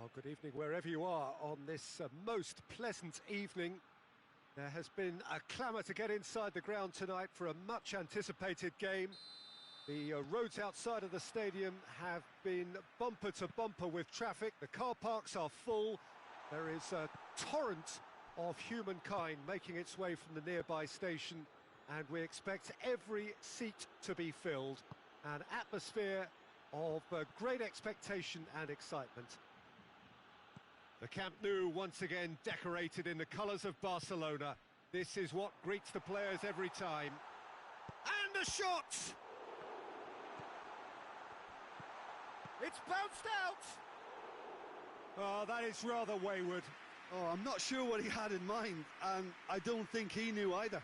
Well, good evening wherever you are on this most pleasant evening. There has been a clamour to get inside the ground tonight for a much-anticipated game. The roads outside of the stadium have been bumper to bumper with traffic. The car parks are full. There is a torrent of humankind making its way from the nearby station, and we expect every seat to be filled. An atmosphere of great expectation and excitement. The Camp Nou once again decorated in the colours of Barcelona. This is what greets the players every time. And a shot! It's bounced out! Oh, that is rather wayward. Oh, I'm not sure what he had in mind, and I don't think he knew either.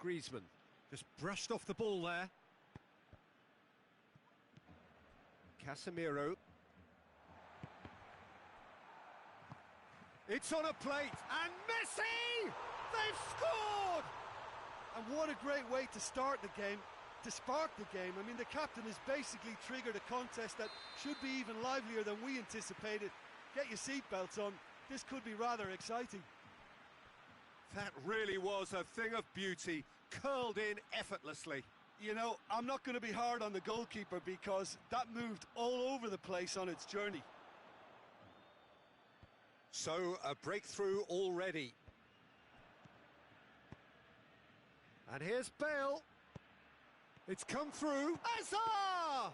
Griezmann just brushed off the ball there. Casemiro. It's on a plate, and Messi! They've scored! And what a great way to start the game, to spark the game. I mean, the captain has basically triggered a contest that should be even livelier than we anticipated. Get your seatbelts on, this could be rather exciting. That really was a thing of beauty, curled in effortlessly. You know, I'm not going to be hard on the goalkeeper because that moved all over the place on its journey. So, a breakthrough already. And here's Bale. It's come through. Hazard!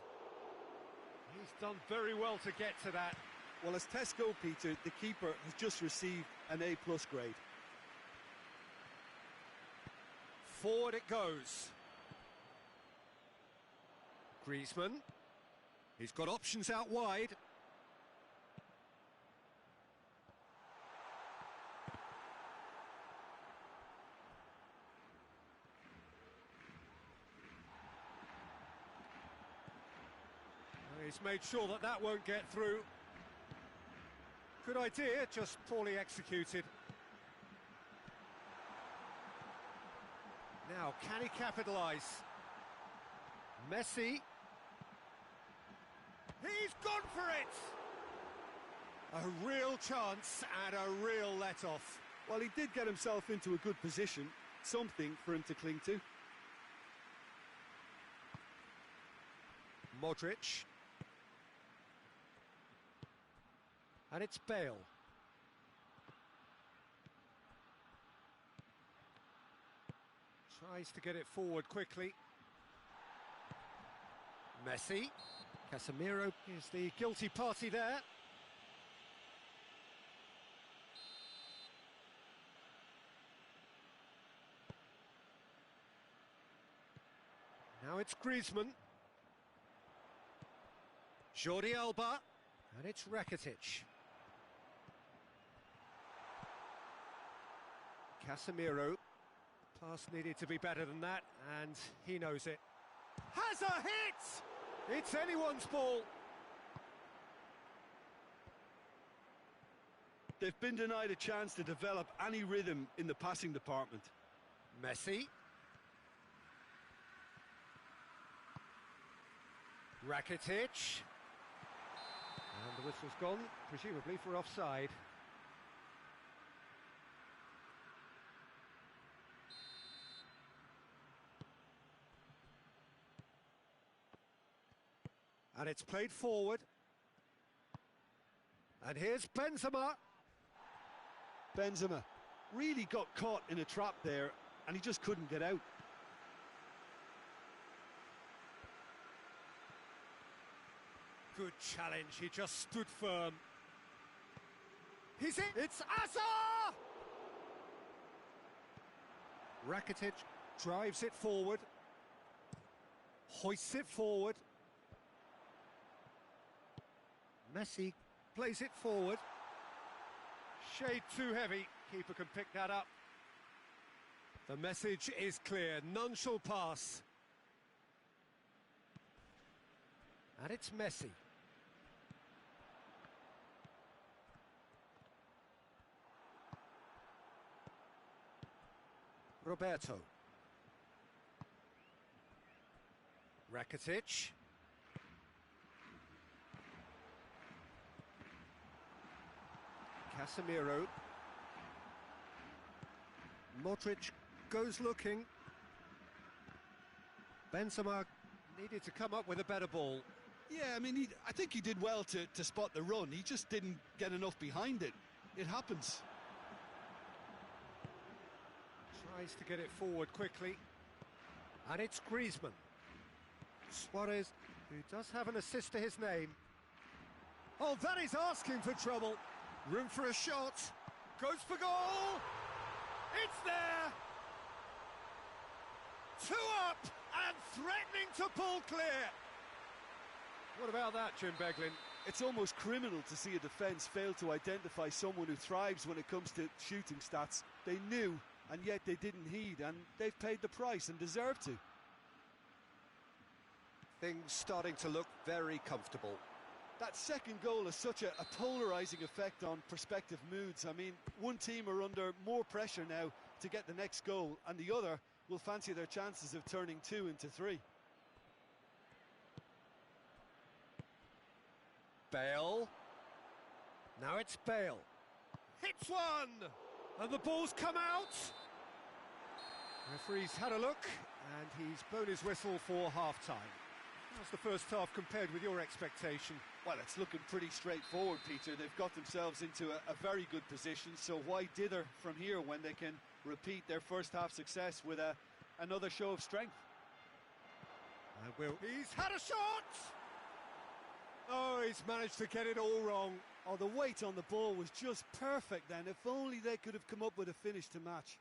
He's done very well to get to that. Well, as tests go, Peter, the keeper has just received an A+ grade. Forward it goes. Griezmann. He's got options out wide. He's made sure that that won't get through. Good idea, just poorly executed. Now, can he capitalise? Messi. He's gone for it! A real chance and a real let-off. Well, he did get himself into a good position, something for him to cling to. Modric. And it's Bale. Tries to get it forward quickly. Messi. Casemiro is the guilty party there. Now it's Griezmann. Jordi Alba. And it's Rakitic. Casemiro. Pass needed to be better than that, and he knows it. Has a hit! It's anyone's ball. They've been denied a chance to develop any rhythm in the passing department. Messi. Rakitic. And the whistle's gone, presumably for offside. And it's played forward. And here's Benzema. Benzema really got caught in a trap there, and he just couldn't get out. Good challenge, he just stood firm. He's in! It's Hazard! Rakitic drives it forward. Hoists it forward. Messi plays it forward. Shade too heavy, keeper can pick that up. The message is clear, none shall pass. And it's Messi. Roberto. Rakitic. Casemiro. Modric goes looking. Benzema needed to come up with a better ball. Yeah, I mean, I think he did well to spot the run. He just didn't get enough behind it. It happens. Tries to get it forward quickly. And it's Griezmann. Suarez, who does have an assist to his name. Oh, that is asking for trouble. Room for a shot. Goes for goal. It's there. 2 up and threatening to pull clear. What about that, Jim Beglin? It's almost criminal to see a defence fail to identify someone who thrives when it comes to shooting stats. They knew, and yet they didn't heed, and they've paid the price and deserve to. Things starting to look very comfortable. That second goal has such a polarising effect on prospective moods. I mean, one team are under more pressure now to get the next goal, and the other will fancy their chances of turning 2 into 3. Bale. Now it's Bale. Hits one! And the ball's come out. Referee's had a look, and he's blown his whistle for half-time. How's the first half compared with your expectation? Well, it's looking pretty straightforward, Peter. They've got themselves into a very good position, so why dither from here when they can repeat their first half success with another show of strength? He's had a shot! Oh, he's managed to get it all wrong. Oh, the weight on the ball was just perfect then. If only they could have come up with a finish to match.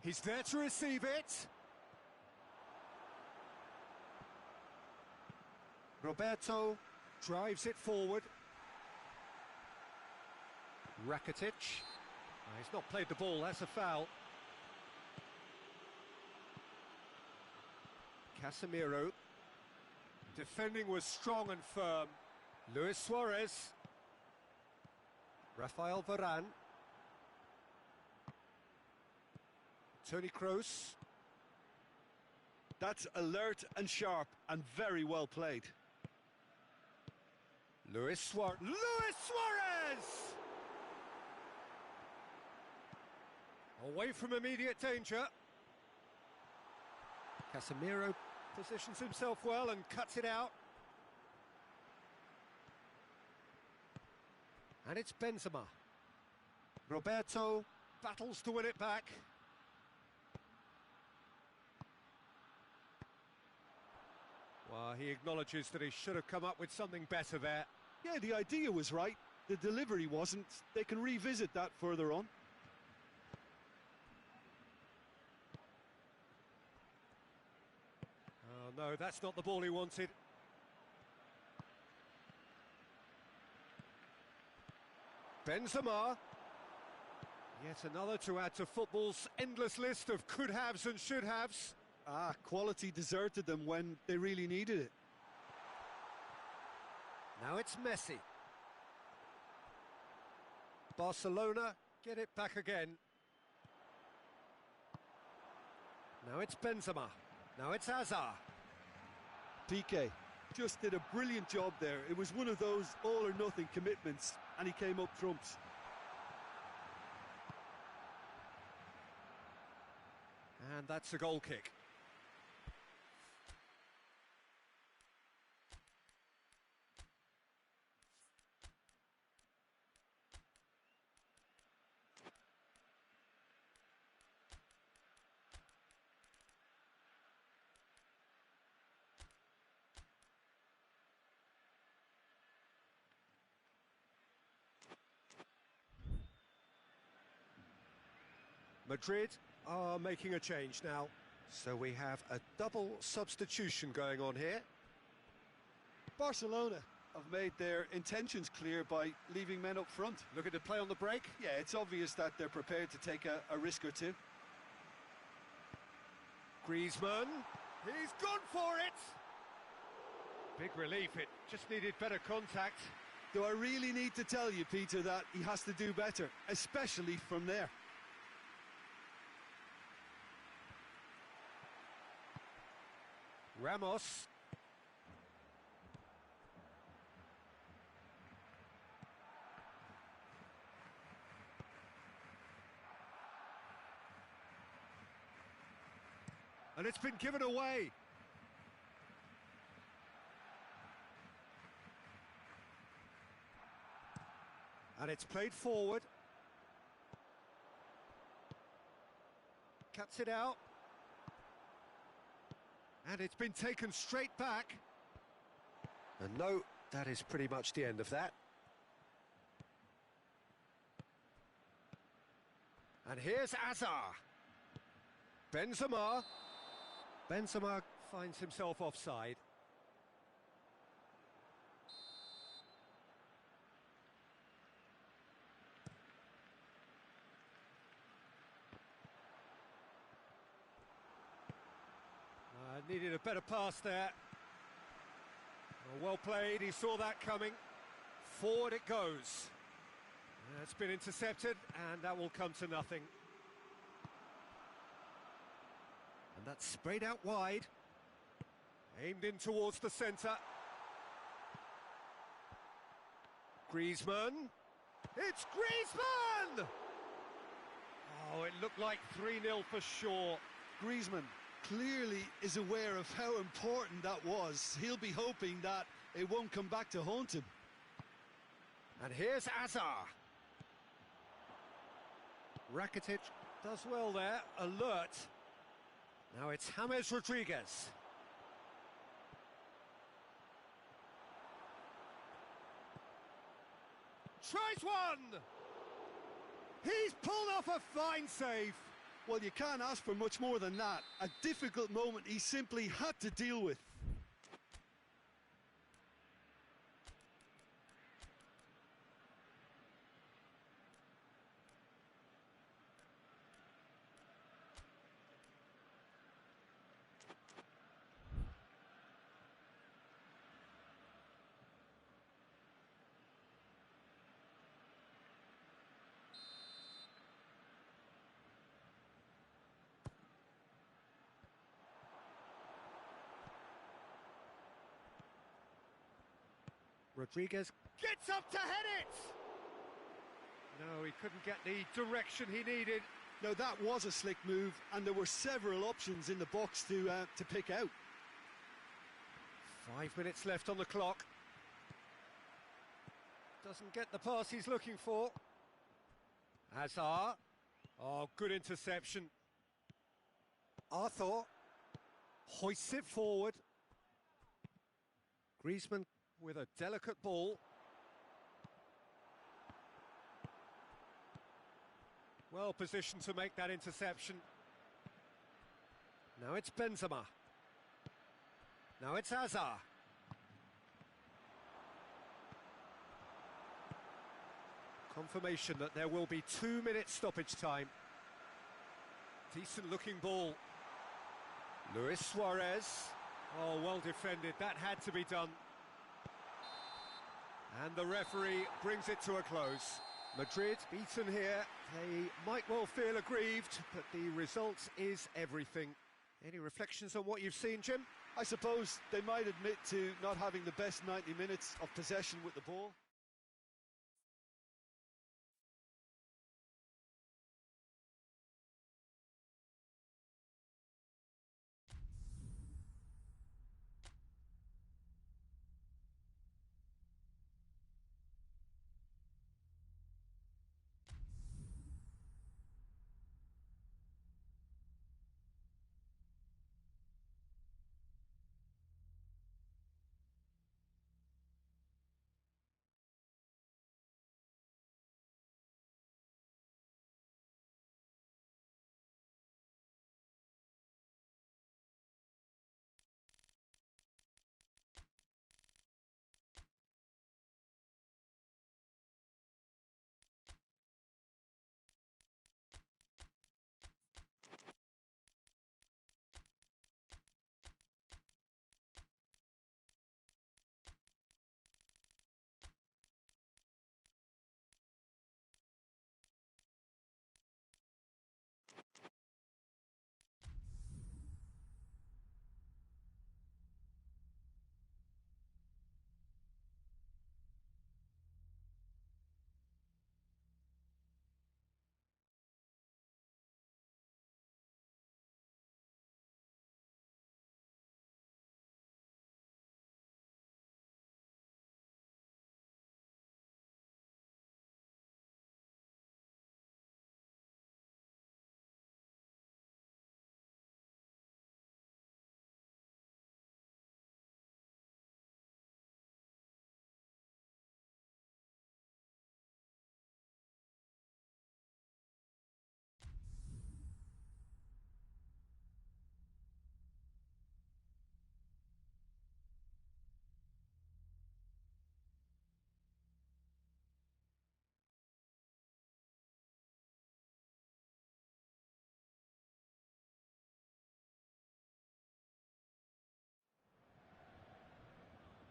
He's there to receive it. Roberto drives it forward. Rakitic. He's not played the ball, that's a foul. Casemiro. Defending was strong and firm. Luis Suarez. Rafael Varane. Toni Kroos. That's alert and sharp and very well played. Luis Suarez! Away from immediate danger. Casemiro positions himself well and cuts it out. And it's Benzema. Roberto battles to win it back. Well, he acknowledges that he should have come up with something better there. Yeah, the idea was right. The delivery wasn't. They can revisit that further on. Oh, no, that's not the ball he wanted. Benzema. Yet another to add to football's endless list of could-haves and should-haves. Ah, quality deserted them when they really needed it. Now it's Messi. Barcelona get it back again. Now it's Benzema. Now it's Hazard. Piqué just did a brilliant job there. It was one of those all-or-nothing commitments, and he came up trumps. And that's a goal kick. Madrid are making a change now, so we have a double substitution going on here. Barcelona have made their intentions clear by leaving men up front. Looking to play on the break? Yeah, it's obvious that they're prepared to take a risk or two. Griezmann, he's gone for it! Big relief, it just needed better contact. Do I really need to tell you, Peter, that he has to do better, especially from there? Ramos. And it's been given away. And it's played forward. Cuts it out. And it's been taken straight back. And no, that is pretty much the end of that. And here's Azar. Benzema. Benzema finds himself offside. Needed a better pass there. Well played, he saw that coming. Forward it goes. It's been intercepted, and that will come to nothing. And that's sprayed out wide. Aimed in towards the centre. Griezmann. It's Griezmann! Oh, it looked like 3-0 for sure. Griezmann clearly is aware of how important that was. He'll be hoping that it won't come back to haunt him. And here's Azar. Rakitic does well there, alert. Now it's James Rodriguez. Tries one! He's pulled off a fine save. Well, you can't ask for much more than that. A difficult moment he simply had to deal with. Rodriguez gets up to head it! No, he couldn't get the direction he needed. No, that was a slick move, and there were several options in the box to pick out. 5 minutes left on the clock. Doesn't get the pass he's looking for. Azar. Oh, good interception. Arthur hoists it forward. Griezmann with a delicate ball. Well positioned to make that interception. Now it's Benzema. Now it's Azar. Confirmation that there will be 2 minutes stoppage time. Decent looking ball. Luis Suarez. Oh, well defended. That had to be done. And the referee brings it to a close. Madrid beaten here. They might well feel aggrieved, but the result is everything. Any reflections on what you've seen, Jim? I suppose they might admit to not having the best 90 minutes of possession with the ball.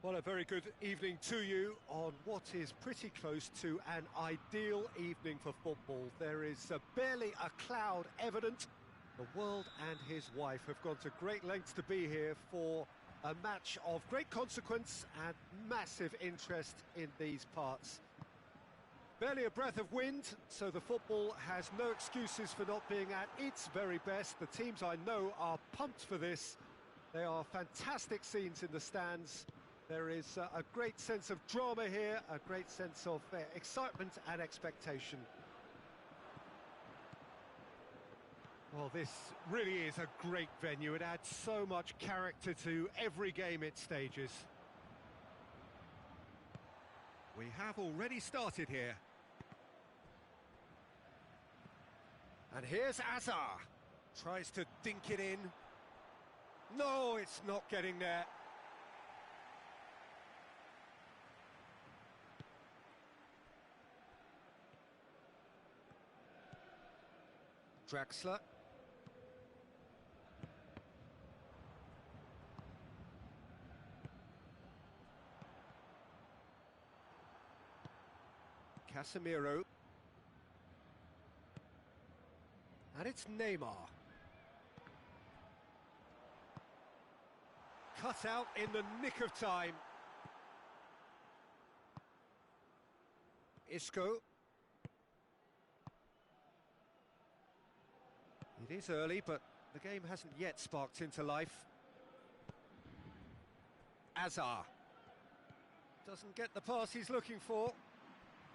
Well, a very good evening to you on what is pretty close to an ideal evening for football. There is barely a cloud evident. The world and his wife have gone to great lengths to be here for a match of great consequence and massive interest in these parts. Barely a breath of wind, so the football has no excuses for not being at its very best. The teams I know are pumped for this. They are fantastic scenes in the stands. There is a great sense of drama here, a great sense of excitement and expectation. Well, this really is a great venue. It adds so much character to every game it stages. We have already started here. And here's Azar. Tries to dink it in. No, it's not getting there. Draxler. Casemiro. And it's Neymar. Cut out in the nick of time. Isco. It is early, but the game hasn't yet sparked into life. Azar. Doesn't get the pass he's looking for.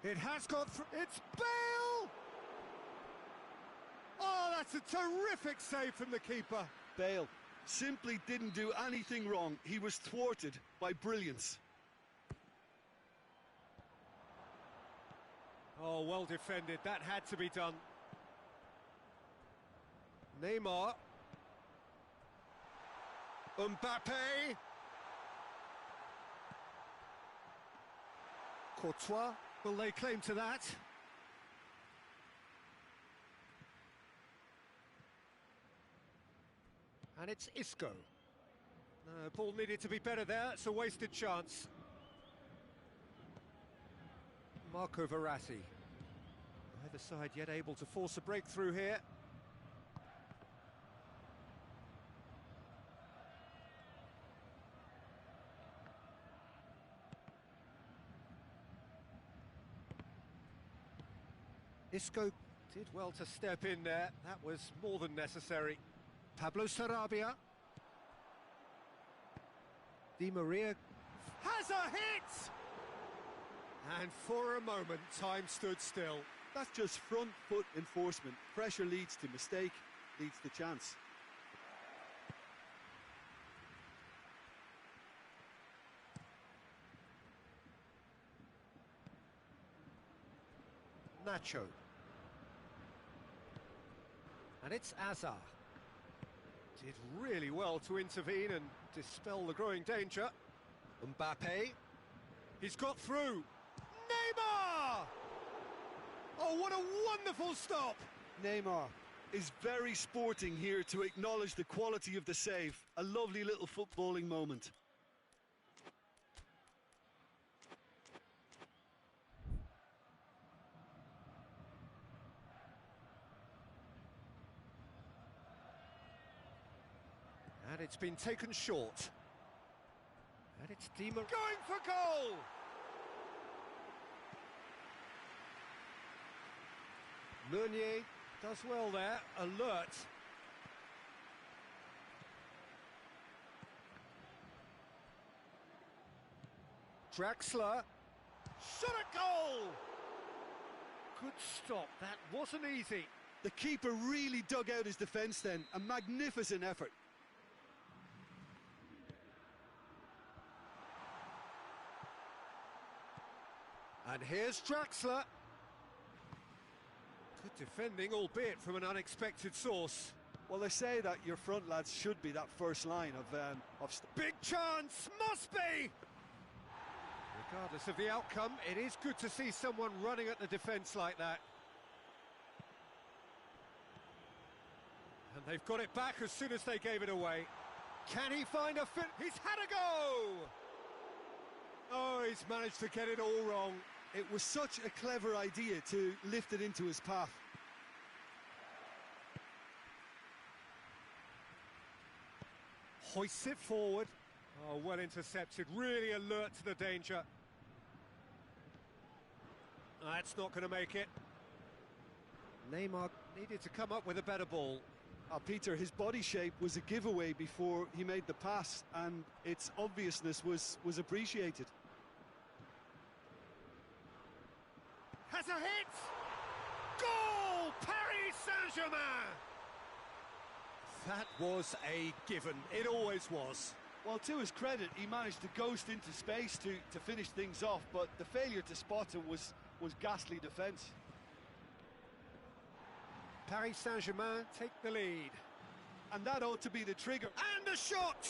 It has got through. It's Bale! Oh, that's a terrific save from the keeper. Bale simply didn't do anything wrong. He was thwarted by brilliance. Oh, well defended. That had to be done. Neymar. Mbappe. Courtois. Will they claim to that? And it's Isco. No, ball needed to be better there. It's a wasted chance. Marco Verratti. Either side yet able to force a breakthrough here. Isco did well to step in there. That was more than necessary. Pablo Sarabia. Di Maria has a hit! And for a moment, time stood still. That's just front foot enforcement. Pressure leads to mistake, leads to chance. Nacho. And it's Azar. Did really well to intervene and dispel the growing danger. Mbappe. He's got through. Neymar! Oh, what a wonderful stop! Neymar is very sporting here to acknowledge the quality of the save. A lovely little footballing moment. And it's been taken short. And it's Di Maria going for goal! Meunier does well there, alert. Draxler. Shot a goal! Good stop, that wasn't easy. The keeper really dug out his defence then. A magnificent effort. And here's Draxler. Good defending, albeit from an unexpected source. Well, they say that your front lads should be that first line of big chance, must be! Regardless of the outcome, it is good to see someone running at the defence like that. And they've got it back as soon as they gave it away. Can he find a fit? He's had a go! he's managed to get it all wrong. It was such a clever idea to lift it into his path. Hoists it forward. Oh, well intercepted, really alert to the danger. That's not going to make it. Neymar needed to come up with a better ball. Peter, his body shape was a giveaway before he made the pass, and its obviousness was appreciated. Has a hit! Goal! Paris Saint-Germain! That was a given. It always was. Well, to his credit, he managed to ghost into space to finish things off, but the failure to spot him was ghastly defence. Paris Saint-Germain take the lead. And that ought to be the trigger. And a shot!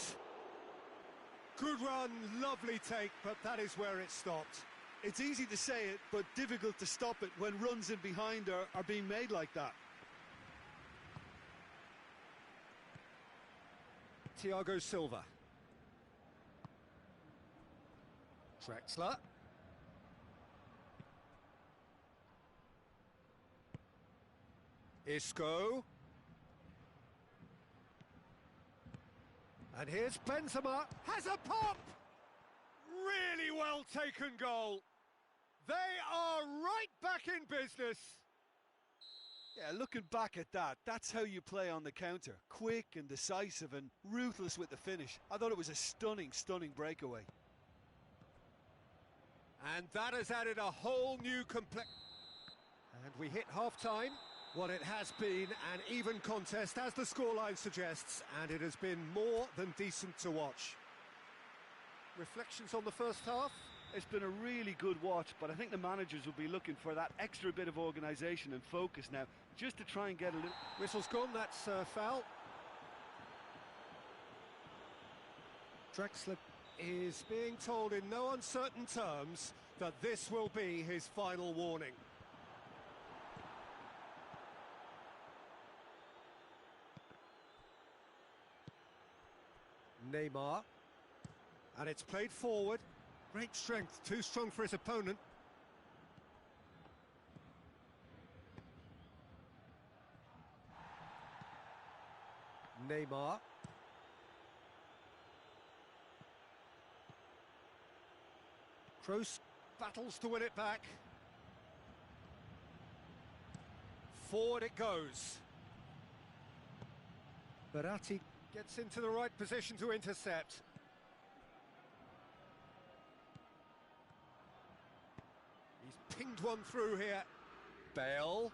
Good run, lovely take, but that is where it stopped. It's easy to say it, but difficult to stop it when runs in behind are being made like that. Thiago Silva. Drexler. Isco. And here's Benzema. Has a pop! Really well taken goal. They are right back in business. Yeah, looking back at that, that's how you play on the counter. Quick and decisive and ruthless with the finish. I thought it was a stunning, stunning breakaway. And that has added a whole new complex. And we hit half-time. What it has been an even contest, as the scoreline suggests, and it has been more than decent to watch. Reflections on the first half? It's been a really good watch, but I think the managers will be looking for that extra bit of organisation and focus now, just to try and get a little... Whistle's gone, that's foul. Drexler is being told in no uncertain terms that this will be his final warning. Neymar. And it's played forward. Great strength, too strong for his opponent. Neymar. Kroos battles to win it back. Forward it goes. Verratti gets into the right position to intercept. He's pinged one through here. Bale.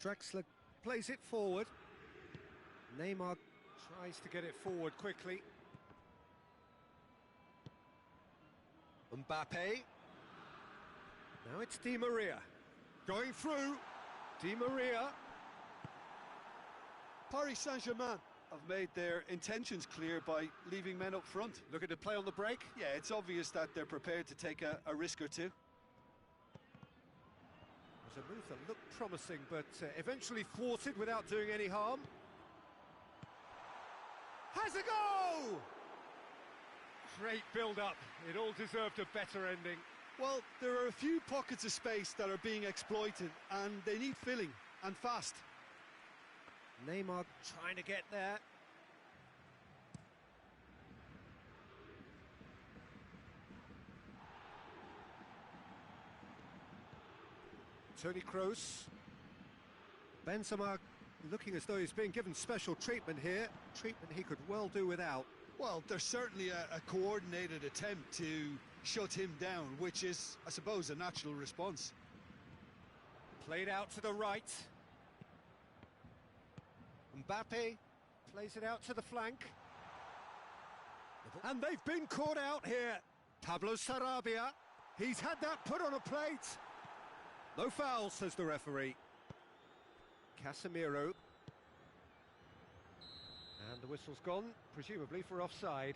Drexler plays it forward. Neymar tries to get it forward quickly. Mbappe. Now it's Di Maria. Going through. Di Maria. Paris Saint-Germain have made their intentions clear by leaving men up front. Looking to play on the break? Yeah, it's obvious that they're prepared to take a risk or two. It was a move that looked promising, but eventually thwarted without doing any harm. Has a go! Great build-up. It all deserved a better ending. Well, there are a few pockets of space that are being exploited, and they need filling, and fast. Neymar trying to get there. Toni Kroos. Benzema looking as though he's being given special treatment here. Treatment he could well do without. Well, there's certainly a coordinated attempt to shut him down, which is, I suppose, a natural response. Played out to the right. Mbappe plays it out to the flank. And they've been caught out here. Pablo Sarabia. He's had that put on a plate. No foul, says the referee. Casemiro. And the whistle's gone, presumably for offside.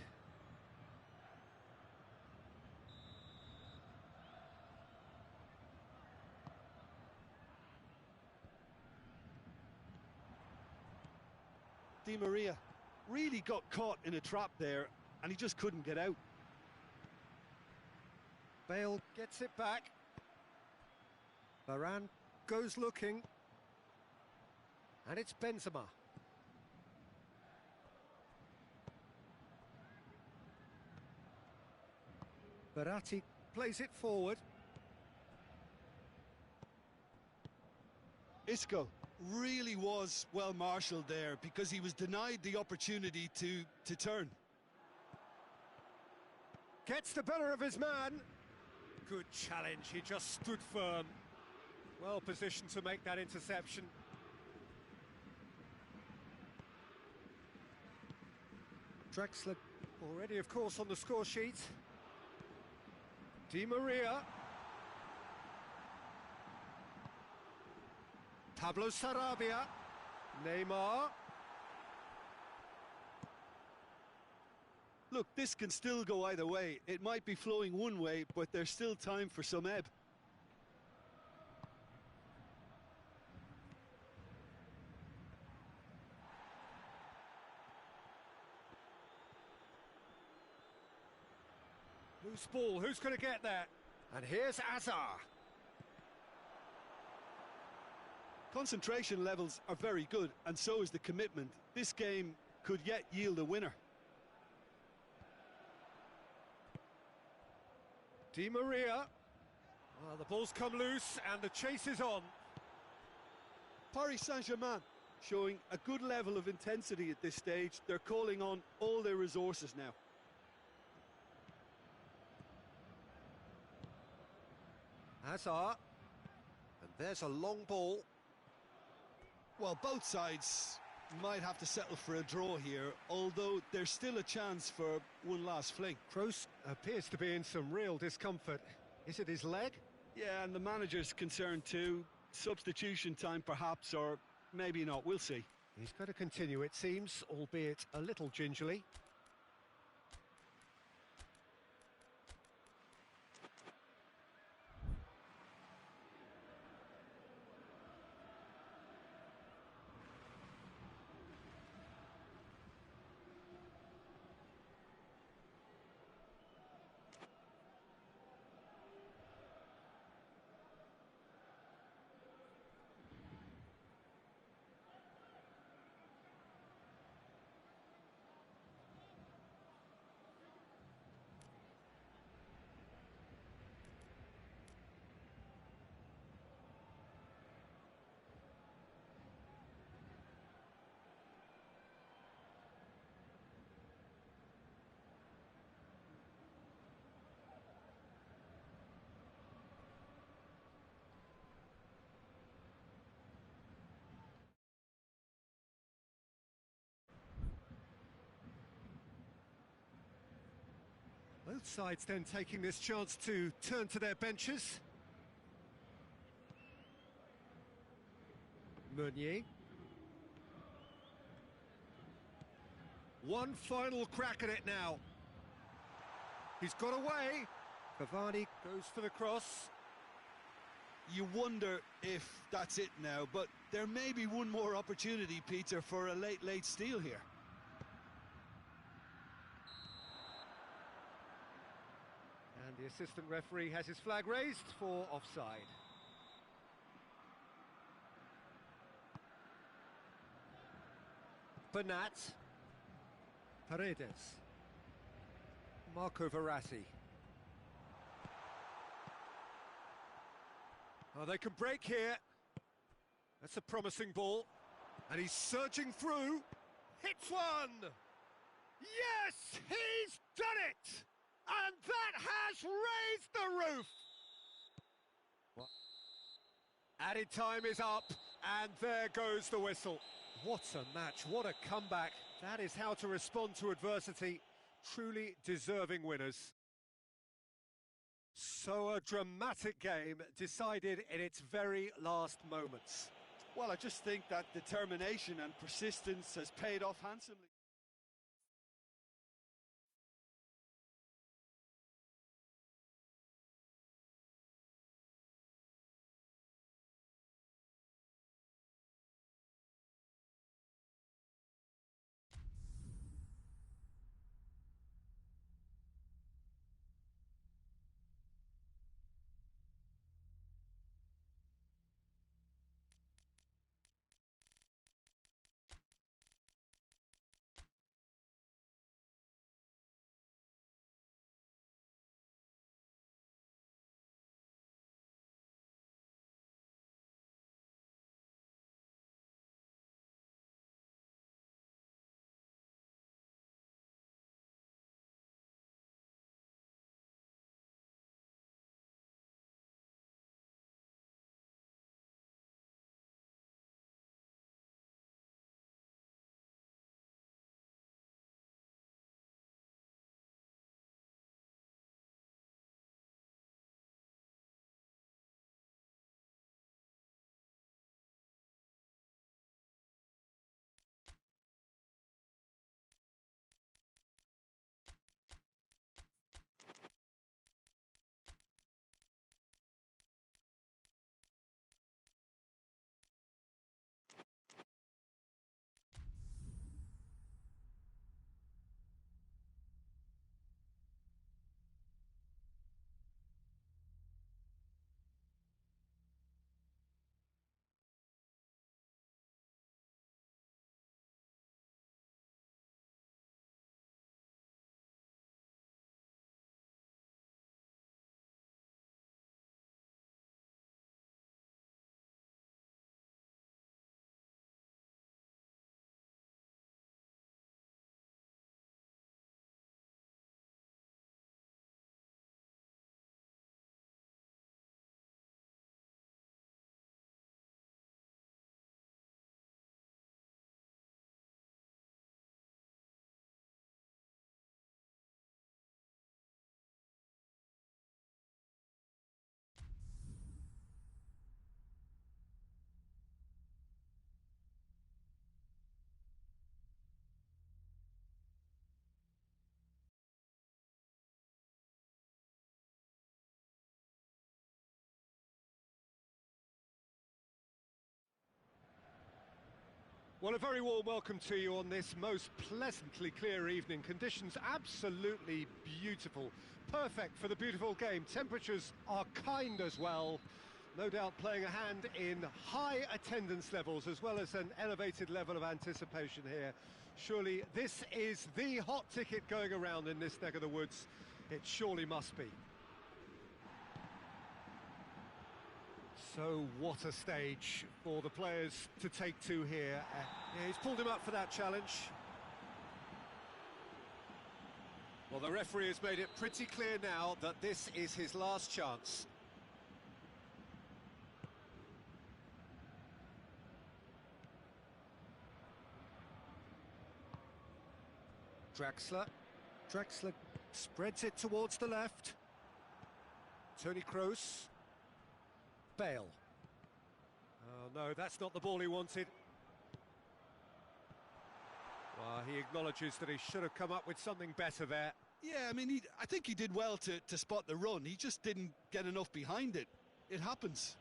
Di Maria Really got caught in a trap there, and he just couldn't get out. Bale gets it back. Varane goes looking. And it's Benzema. Verratti plays it forward. Isco really was well marshalled there because he was denied the opportunity to turn. Gets the better of his man. Good challenge, he just stood firm. Well positioned to make that interception. Drexler already, of course, on the score sheet. Di Maria. Pablo Sarabia. Neymar. Look, this can still go either way. It might be flowing one way, but there's still time for some ebb. Loose ball, who's going to get there? And here's Azar. Concentration levels are very good, and so is the commitment. This game could yet yield a winner. Di Maria. Well, the ball's come loose and the chase is on. Paris Saint-Germain showing a good level of intensity at this stage. They're calling on all their resources now. Hazard. And there's a long ball. Well, both sides might have to settle for a draw here, although there's still a chance for one last fling. Kroos appears to be in some real discomfort. Is it his leg? Yeah, and the manager's concerned too. Substitution time perhaps, or maybe not, we'll see. He's got to continue, it seems, albeit a little gingerly. Both sides then taking this chance to turn to their benches. Meunier. One final crack at it now. He's got away. Cavani goes for the cross. You wonder if that's it now, but there may be one more opportunity, Peter, for a late steal here. And the assistant referee has his flag raised for offside. Bernat. Paredes. Marco Verratti. Oh, they can break here. That's a promising ball. And he's surging through. Hits one! Yes, he's done it! And that has raised the roof! Added time is up, and there goes the whistle. What a match, what a comeback. That is how to respond to adversity. Truly deserving winners. So a dramatic game decided in its very last moments. Well, I just think that determination and persistence has paid off handsomely. Well, a very warm welcome to you on this most pleasantly clear evening. Conditions absolutely beautiful. Perfect for the beautiful game. Temperatures are kind as well. No doubt playing a hand in high attendance levels as well as an elevated level of anticipation here. Surely this is the hot ticket going around in this neck of the woods. It surely must be. So what a stage for the players to take to here. Yeah, he's pulled him up for that challenge. Well, the referee has made it pretty clear now that this is his last chance. Draxler spreads it towards the left. Tony Kroos. Bale. Oh no, that's not the ball he wanted. Well, he acknowledges that he should have come up with something better there. Yeah, I mean, I think he did well to spot the run. He just didn't get enough behind it. It happens.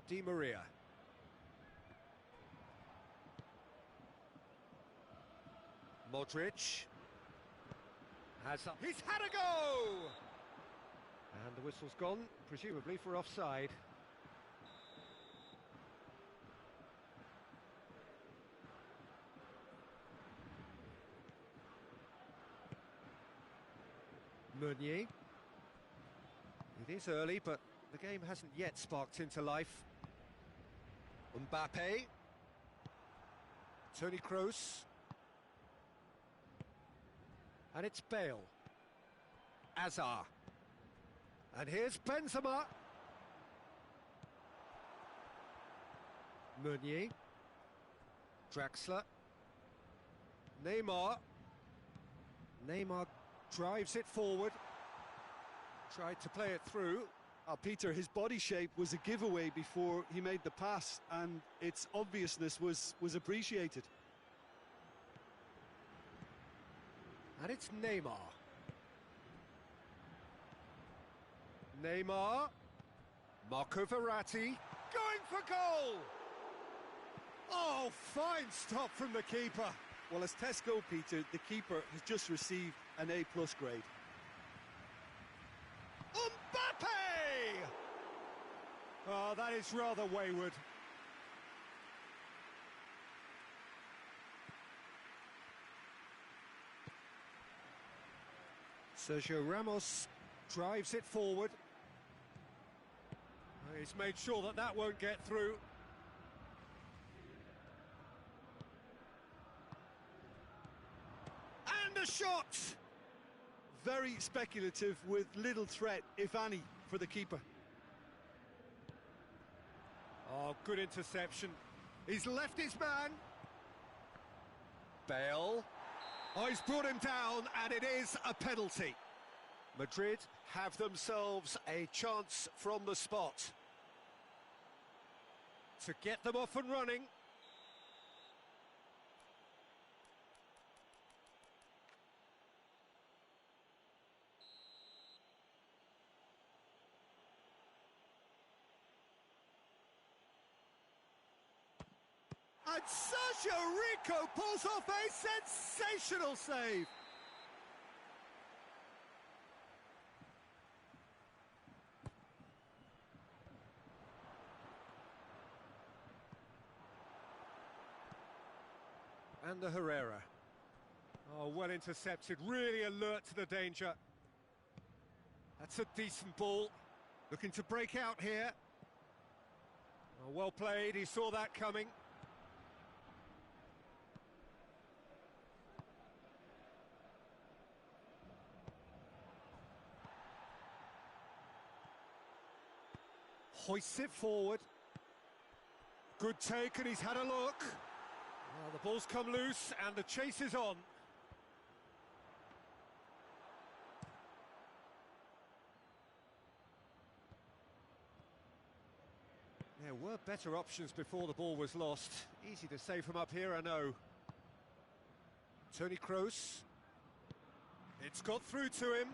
Di Maria. Modric. He's had a go! And the whistle's gone, presumably for offside. Meunier. It is early, but the game hasn't yet sparked into life. Mbappe. Tony Kroos. And it's Bale. Azar. And here's Benzema. Meunier. Draxler. Neymar. Neymar drives it forward. Tried to play it through. Peter, his body shape was a giveaway before he made the pass, and its obviousness was appreciated. And it's Neymar. Neymar. Marco Verratti. Going for goal! Oh, fine stop from the keeper. Well, as Tesco, Peter, the keeper has just received an A+ grade. Mbappe! Oh, that is rather wayward. Sergio Ramos drives it forward. He's made sure that that won't get through. And a shot! Very speculative with little threat, if any, for the keeper. Oh, good interception. He's left his man. Bale. Oh, he's brought him down, and it is a penalty. Madrid have themselves a chance from the spot to get them off and running. And Sergio Rico pulls off a sensational save. And the Herrera. Oh, well intercepted, really alert to the danger. That's a decent ball. Looking to break out here. Oh, well played, he saw that coming. Hoists it forward. Good take, and he's had a look. Well, the ball's come loose, and the chase is on. There were better options before the ball was lost. Easy to say from up here, I know. Tony Kroos. It's got through to him.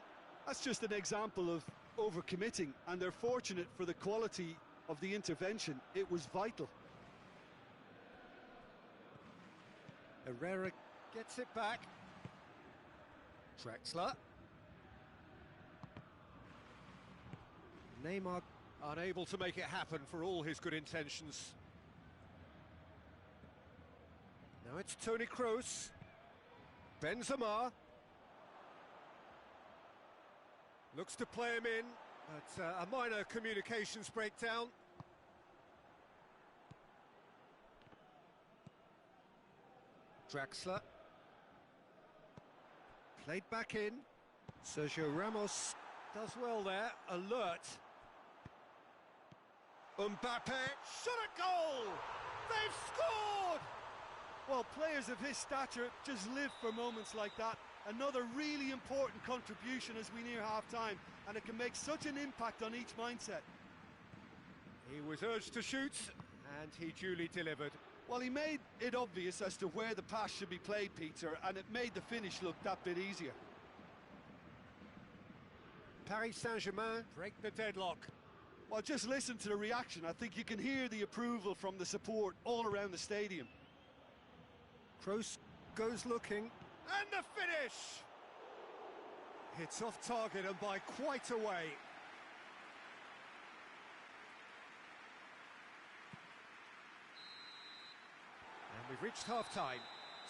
That's just an example of overcommitting, and they're fortunate for the quality of the intervention. It was vital. Herrera gets it back. Drexler. Neymar unable to make it happen for all his good intentions. Now it's Toni Kroos. Benzema. Looks to play him in, but a minor communications breakdown. Draxler. Played back in. Sergio Ramos does well there. Alert. Mbappe. Shot at goal! They've scored! Well, players of his stature just live for moments like that. Another really important contribution as we near half-time, and it can make such an impact on each mindset. He was urged to shoot, and he duly delivered. Well, he made it obvious as to where the pass should be played, Peter, and it made the finish look that bit easier. Paris Saint-Germain break the deadlock. Well, just listen to the reaction. I think you can hear the approval from the support all around the stadium. Kroos goes looking. And the finish! It's off target and by quite a way. And we've reached half-time.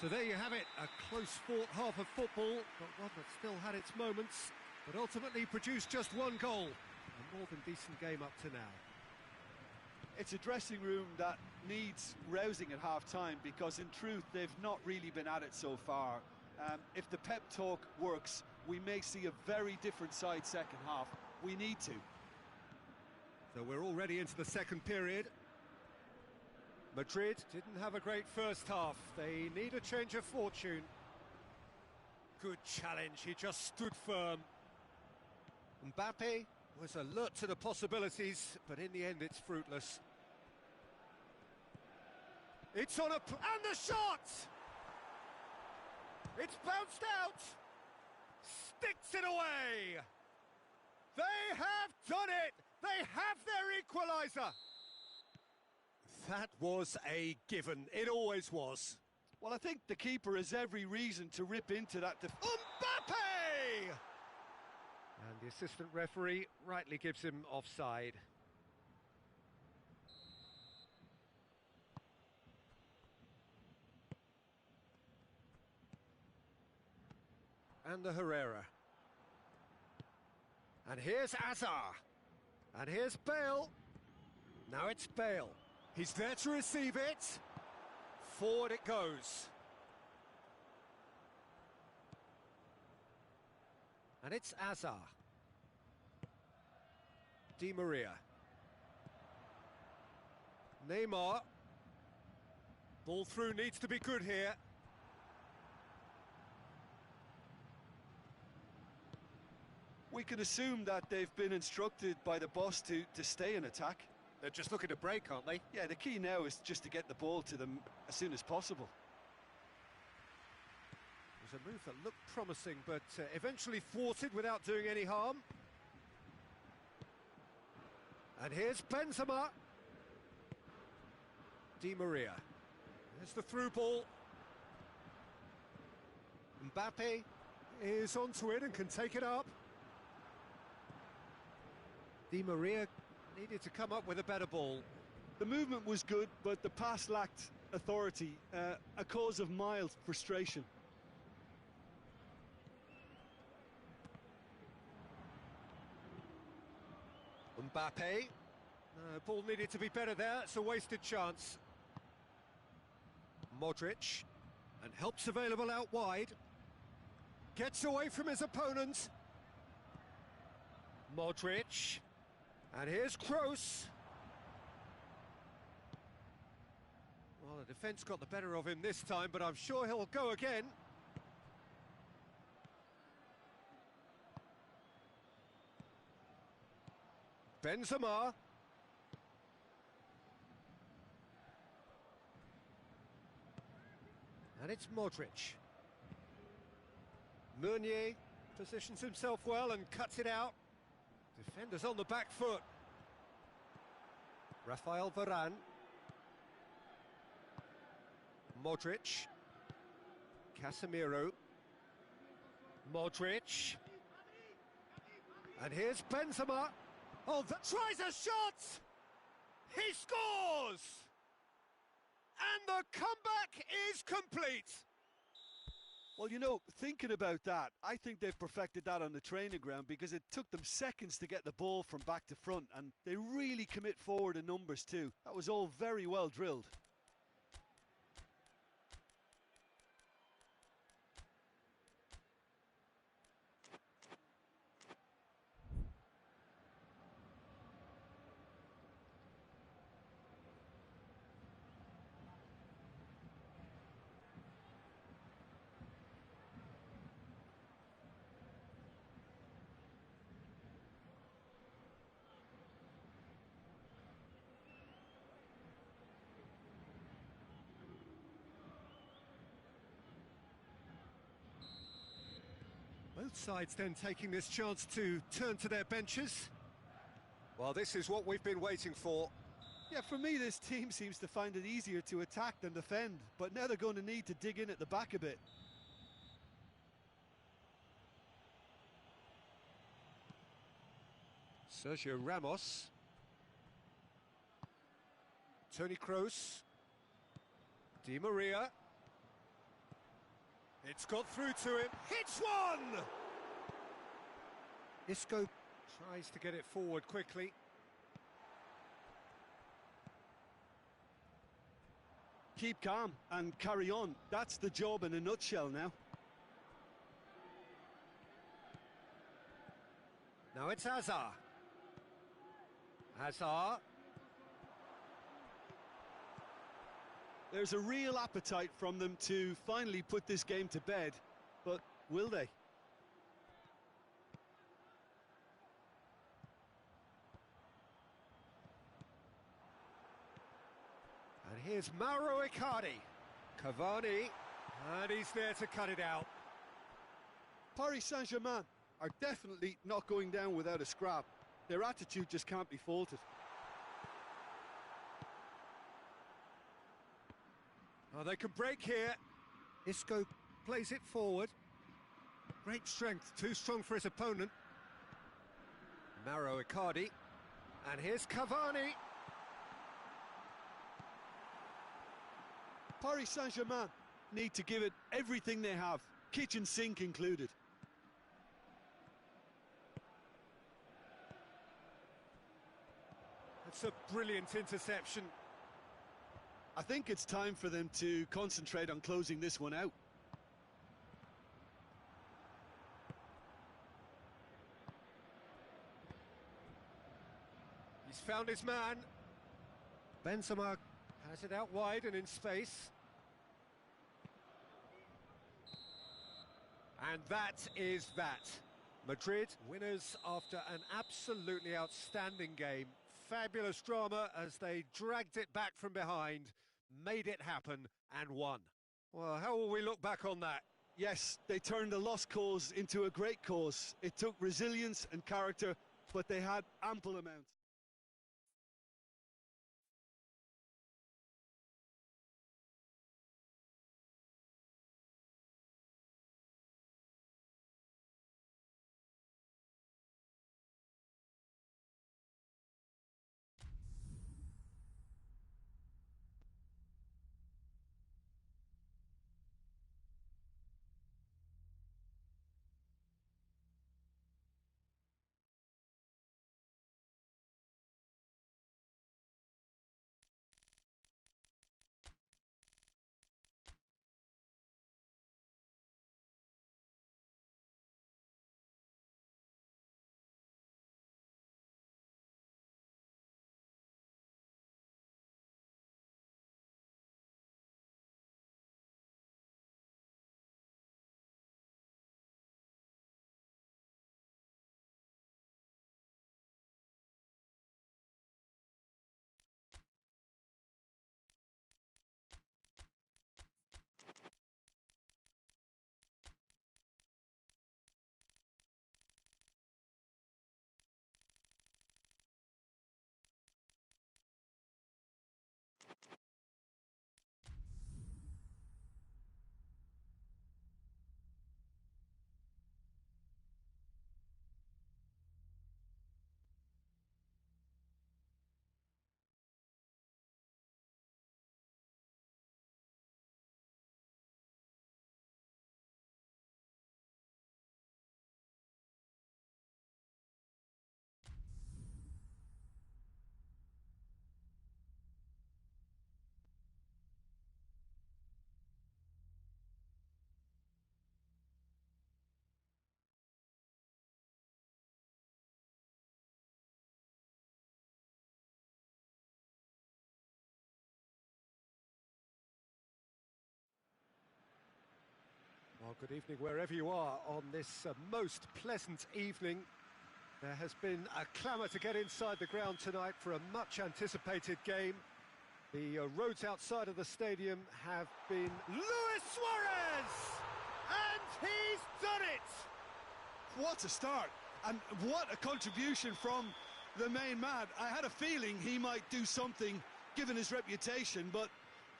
So there you have it, a close-fought half of football, but one that still had its moments, but ultimately produced just one goal. A more than decent game up to now. It's a dressing room that needs rousing at half-time, because in truth they've not really been at it so far. If the pep talk works, we may see a very different side second half. We need to. So we're already into the second period. Madrid didn't have a great first half. They need a change of fortune. Good challenge, he just stood firm. Mbappe was alert to the possibilities, but in the end it's fruitless. It's on and the shot! It's bounced out! Sticks it away! They have done it! They have their equaliser! That was a given. It always was. Well, I think the keeper has every reason to rip into that. Mbappe! And the assistant referee rightly gives him offside. And the Herrera. And here's Azar. And here's Bale. Now it's Bale. He's there to receive it. Forward it goes. And it's Azar. Di Maria. Neymar. Ball through needs to be good here. We can assume that they've been instructed by the boss to stay in attack. They're just looking to break, aren't they? Yeah, the key now is just to get the ball to them as soon as possible. It was a move that looked promising, but eventually thwarted without doing any harm. And here's Benzema. Di Maria. There's the through ball. Mbappe is onto it and can take it up. Di Maria needed to come up with a better ball. The movement was good, but the pass lacked authority, a cause of mild frustration. Mbappe. Ball needed to be better there, it's a wasted chance. Modric. And helps available out wide. Gets away from his opponent. Modric. And here's Kroos. Well, the defence got the better of him this time, but I'm sure he'll go again. Benzema. And it's Modric. Meunier Positions himself well and cuts it out. Defenders on the back foot. Rafael Varane. Modric. Casemiro. Modric. And here's Benzema. Oh, that tries a shot! He scores! And the comeback is complete. Well, you know, thinking about that, I think they've perfected that on the training ground because it took them seconds to get the ball from back to front, and they really commit forward in numbers too. That was all very well drilled. Both sides then taking this chance to turn to their benches. Well, this is what we've been waiting for. Yeah, for me, this team seems to find it easier to attack than defend, but now they're going to need to dig in at the back a bit. Sergio Ramos. Toni Kroos. Di Maria. It's got through to him. Hits one! Isco tries to get it forward quickly. Keep calm and carry on. That's the job in a nutshell now. Now it's Hazard. Hazard. There's a real appetite from them to finally put this game to bed, but will they? And here's Mauro Icardi. Cavani. And he's there to cut it out. Paris Saint-Germain are definitely not going down without a scrap. Their attitude just can't be faulted. Oh, they can break here. Isco plays it forward. Great strength, too strong for his opponent. Mauro Icardi. And here's Cavani. Paris Saint-Germain need to give it everything they have, kitchen sink included. That's a brilliant interception. I think it's time for them to concentrate on closing this one out. He's found his man. Benzema has it out wide and in space. And that is that. Madrid winners after an absolutely outstanding game. Fabulous drama as they dragged it back from behind, made it happen and won. Well, how will we look back on that? Yes, they turned a lost cause into a great cause. It took resilience and character, but they had ample amount. Well, good evening wherever you are on this most pleasant evening. There has been a clamour to get inside the ground tonight for a much-anticipated game. The roads outside of the stadium have been... Luis Suarez! And he's done it! What a start, and what a contribution from the main man. I had a feeling he might do something, given his reputation, but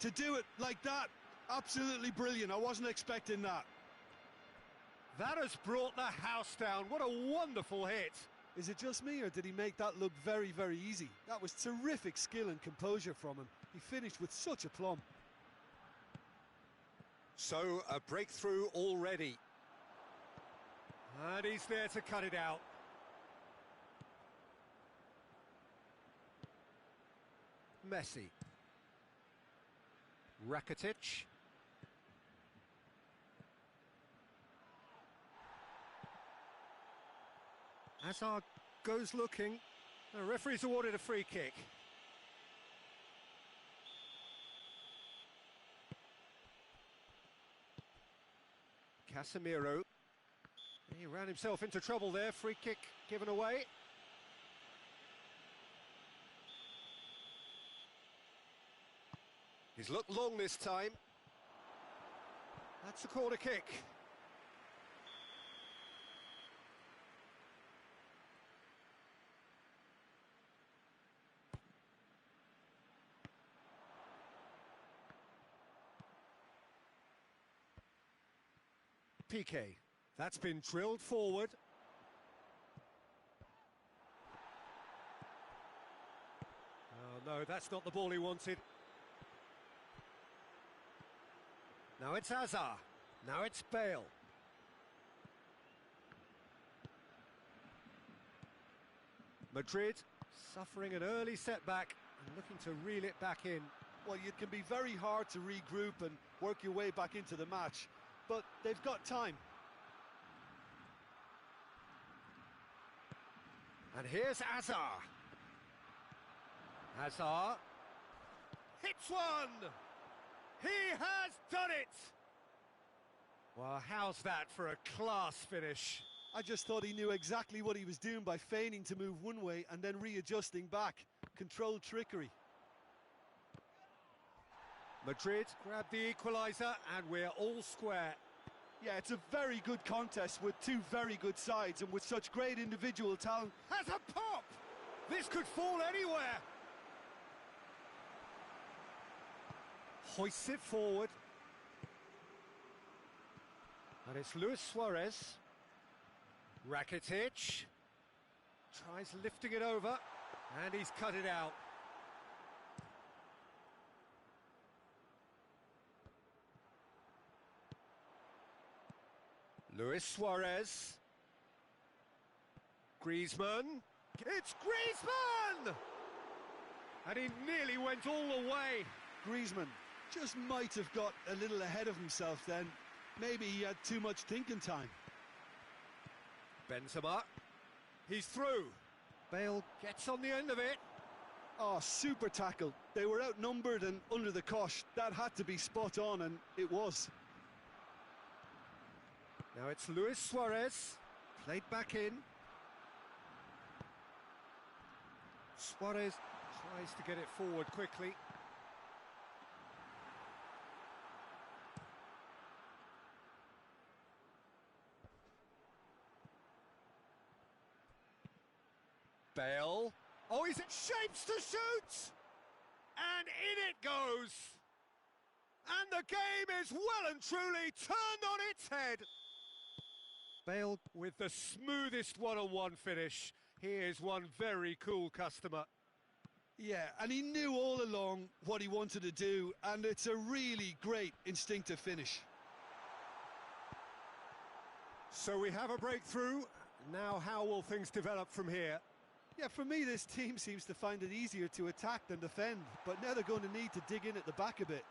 to do it like that, absolutely brilliant. I wasn't expecting that. That has brought the house down. What a wonderful hit. Is it just me, or did he make that look very, very easy? That was terrific skill and composure from him. He finished with such aplomb. So, a breakthrough already. And he's there to cut it out. Messi. Rakitic. Hazard goes looking. The referee's awarded a free kick. Casemiro. He ran himself into trouble there. Free kick given away. He's looked long this time. That's a corner kick. Piqué. That's been drilled forward. Oh no, that's not the ball he wanted. Now it's Hazard. Now it's Bale. Madrid suffering an early setback and looking to reel it back in. Well, it can be very hard to regroup and work your way back into the match, but they've got time. And here's Hazard. Hazard hits one! He has done it! Well, how's that for a class finish? I just thought he knew exactly what he was doing by feigning to move one way and then readjusting back. Controlled trickery. Madrid grab the equaliser and we're all square. Yeah, it's a very good contest with two very good sides and with such great individual talent. Has a pop! This could fall anywhere! Hoists it forward. And it's Luis Suarez. Rakitic. Tries lifting it over. And he's cut it out. Luis Suarez. Griezmann. It's Griezmann! And he nearly went all the way. Griezmann just might have got a little ahead of himself then. Maybe he had too much thinking time. Benzema. He's through. Bale gets on the end of it. Oh, super tackle. They were outnumbered and under the cosh. That had to be spot on, and it was. Now it's Luis Suarez. Played back in. Suarez tries to get it forward quickly. Bale. Oh, he's in shapes to shoot! And in it goes! And the game is well and truly turned on its head! Bale with the smoothest one-on-one finish. He is one very cool customer. Yeah, and he knew all along what he wanted to do, and it's a really great instinctive finish. So we have a breakthrough. Now how will things develop from here? Yeah, for me, this team seems to find it easier to attack than defend, but now they're going to need to dig in at the back a bit.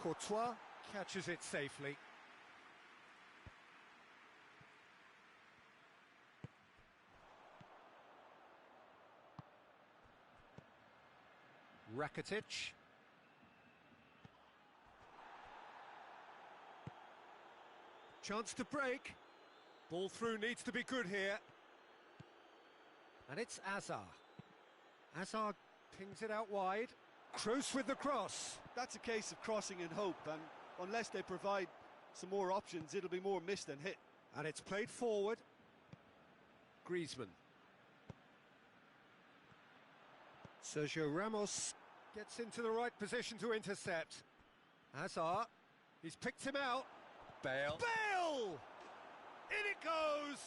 Courtois catches it safely. Rakitic. Chance to break. Ball through needs to be good here. And it's Azar. Azar pings it out wide. Kroos with the cross. That's a case of crossing in hope, and unless they provide some more options, it'll be more miss than hit. And it's played forward. Griezmann. Sergio Ramos gets into the right position to intercept. Azar, he's picked him out. Bale. Bale! In it goes!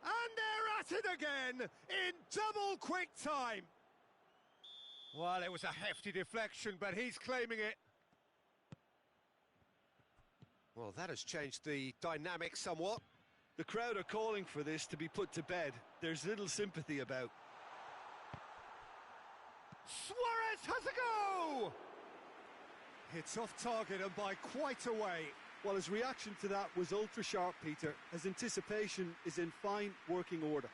And they're at it again in double quick time. Well, it was a hefty deflection, but he's claiming it. Well, that has changed the dynamic somewhat. The crowd are calling for this to be put to bed. There's little sympathy about. Suarez has a go! Hits off target and by quite a way. Well, his reaction to that was ultra-sharp, Peter. His anticipation is in fine working order.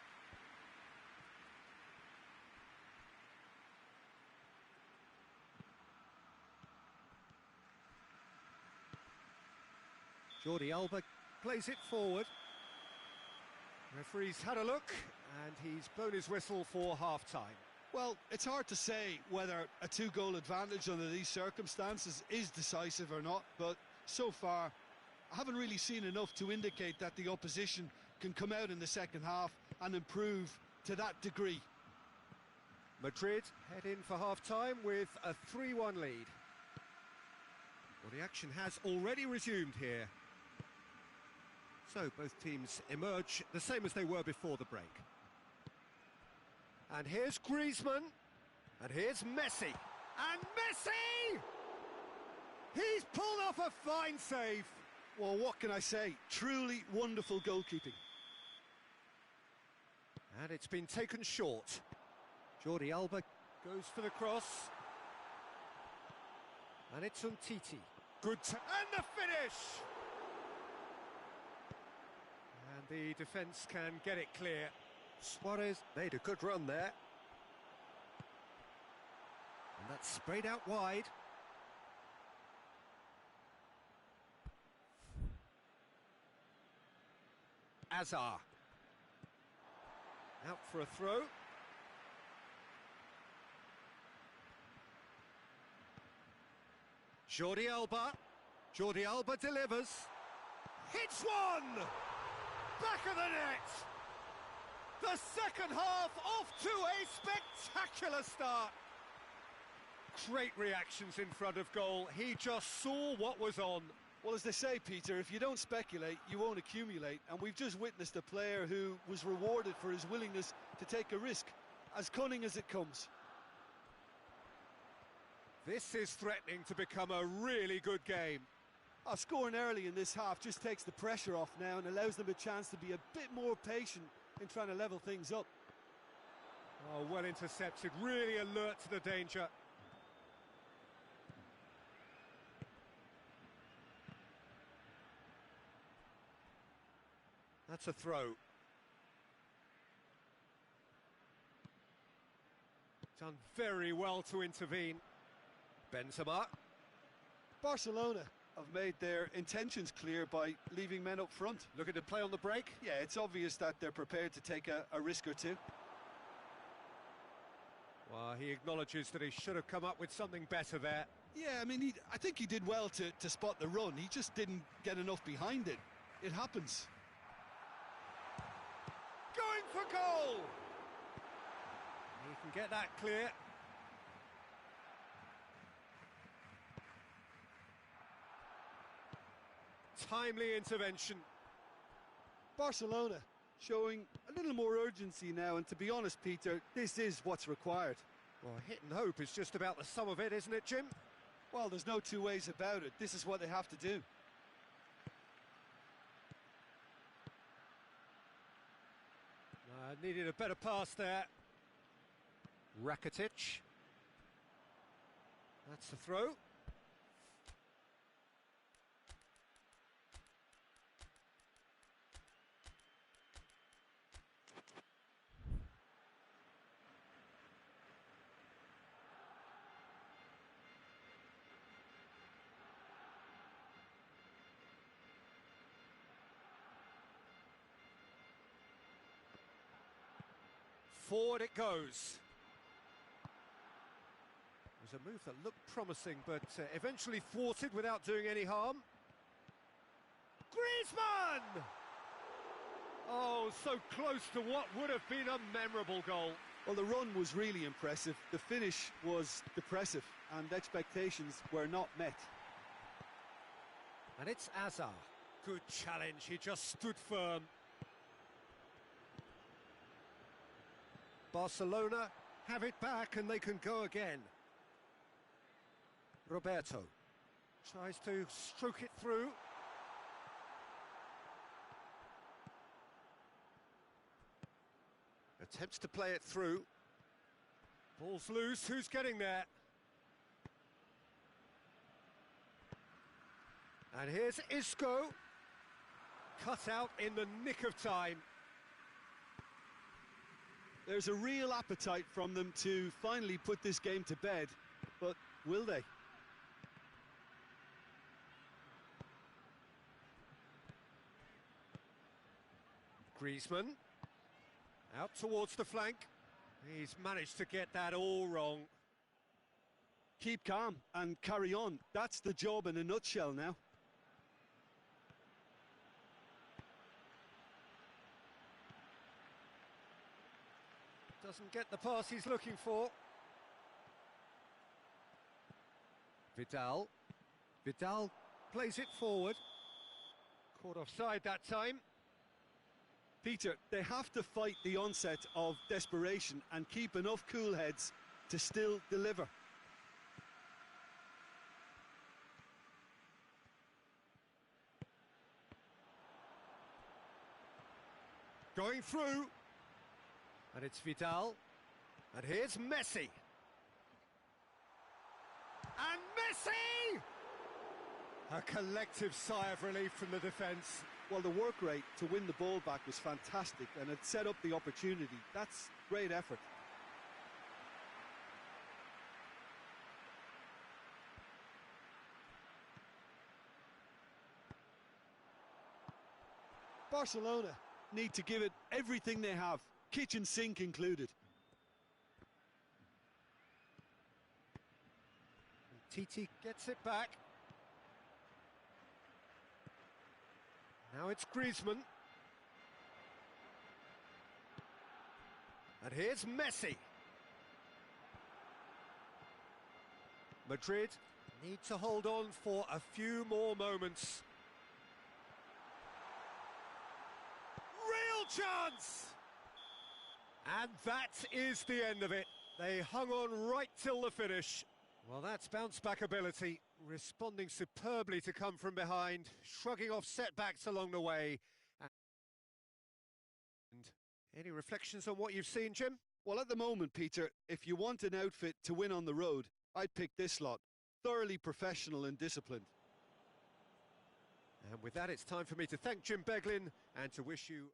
Jordi Alba plays it forward. Referee's had a look, and he's blown his whistle for half-time. Well, it's hard to say whether a two-goal advantage under these circumstances is decisive or not, but so far, I haven't really seen enough to indicate that the opposition can come out in the second half and improve to that degree. Madrid head in for half-time with a 3-1 lead. Well, the action has already resumed here. So both teams emerge the same as they were before the break. And here's Griezmann. And here's Messi. And Messi! He's pulled off a fine save. Well, what can I say? Truly wonderful goalkeeping. And it's been taken short. Jordi Alba goes for the cross. And it's Umtiti. Good and the finish! And the defence can get it clear. Suarez made a good run there. And that's sprayed out wide. Azar. Out for a throw. Jordi Alba. Jordi Alba delivers. Hits one! Back of the net! The second half off to a spectacular start. Great reactions in front of goal. He just saw what was on. Well, as they say, Peter, if you don't speculate, you won't accumulate. And we've just witnessed a player who was rewarded for his willingness to take a risk, as cunning as it comes. This is threatening to become a really good game. Scoring early in this half just takes the pressure off now and allows them a chance to be a bit more patient in trying to level things up. Oh, well intercepted, really alert to the danger. That's a throw. Done very well to intervene. Benzema. Barcelona have made their intentions clear by leaving men up front. Looking to play on the break? Yeah, it's obvious that they're prepared to take a risk or two. Well, he acknowledges that he should have come up with something better there. Yeah, I mean, I think he did well to spot the run. He just didn't get enough behind it. It happens. Going for goal! He can get that clear. Timely intervention. Barcelona showing a little more urgency now, and to be honest, Peter, this is what's required. Well, hit and hope is just about the sum of it, isn't it, Jim? Well, there's no two ways about it. This is what they have to do. Needed a better pass there. Rakitic. That's the throw. forward it goes. It was a move that looked promising, but eventually thwarted without doing any harm. Griezmann! Oh, so close to what would have been a memorable goal. Well, the run was really impressive. The finish was depressive, and expectations were not met. And it's Azar. Good challenge, he just stood firm. Barcelona have it back and they can go again. Roberto tries to stroke it through. Attempts to play it through. Ball's loose, who's getting there? And here's Isco. Cut out in the nick of time. There's a real appetite from them to finally put this game to bed, but will they? Griezmann, out towards the flank. He's managed to get that all wrong. Keep calm and carry on. That's the job in a nutshell now. Doesn't get the pass he's looking for. Vidal. Vidal plays it forward. Caught offside that time. Peter, they have to fight the onset of desperation and keep enough cool heads to still deliver. Going through. And it's Vidal. And here's Messi. And Messi! A collective sigh of relief from the defence. Well, the work rate to win the ball back was fantastic, and it set up the opportunity. That's great effort. Barcelona need to give it everything they have, kitchen sink included. Titi gets it back. Now it's Griezmann. And here's Messi. Madrid need to hold on for a few more moments. Real chance! And that is the end of it. They hung on right till the finish. Well, that's bounce-back ability, responding superbly to come from behind, shrugging off setbacks along the way. And any reflections on what you've seen, Jim? Well, at the moment, Peter, if you want an outfit to win on the road, I'd pick this lot. Thoroughly professional and disciplined. And with that, it's time for me to thank Jim Beglin and to wish you...